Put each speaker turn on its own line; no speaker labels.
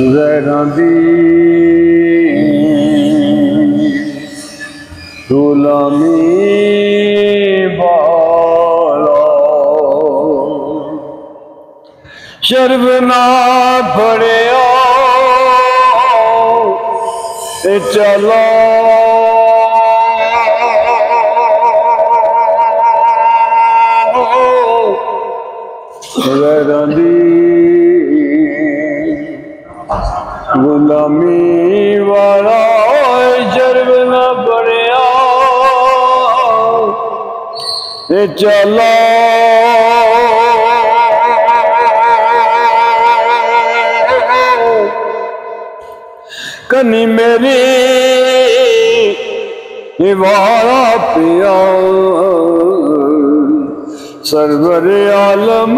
गैरां दी गुलामी वाला शर्ब ना पड़िया चलो गैरां दी गुलामी वाला शर्ब ना पड़िया चलो कनी मेरी निवारा पिया सरवर आलम